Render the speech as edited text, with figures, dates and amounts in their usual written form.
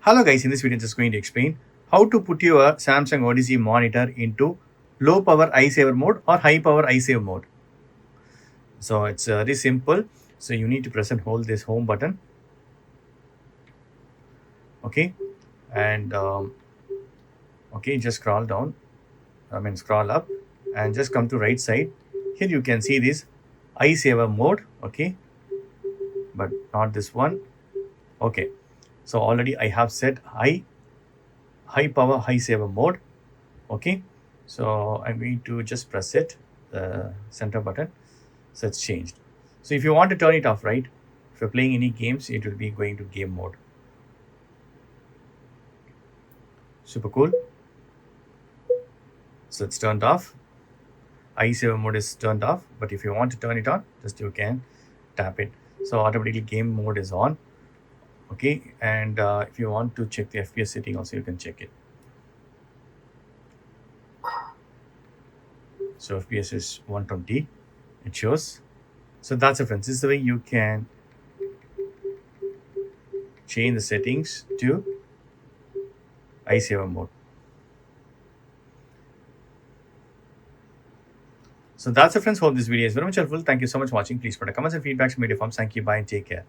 Hello guys, in this video I'm just going to explain how to put your Samsung Odyssey monitor into low power eye saver mode or high power eye save mode. So it's very simple. So you need to press and hold this home button. Okay. And okay, just scroll down. Scroll up and just come to right side. Here you can see this eye saver mode. Okay. But not this one. Okay. So already I have set high power high saver mode. Okay, so I'm going to just press it, the center button. So it's changed. So if you want to turn it off, right, if you're playing any games, it will be going to game mode. Super cool. So it's turned off. Eye saver mode is turned off, but if you want to turn it on, just you can tap it. So automatically game mode is on. Okay, and if you want to check the FPS setting also, you can check it. So FPS is 120, it shows. So that's it, friends. This is the way you can change the settings to eye saver mode. So that's it, friends. Hope this video is very much helpful. Thank you so much for watching. Please put a comments and feedbacks in media forms. Thank you. Bye and take care.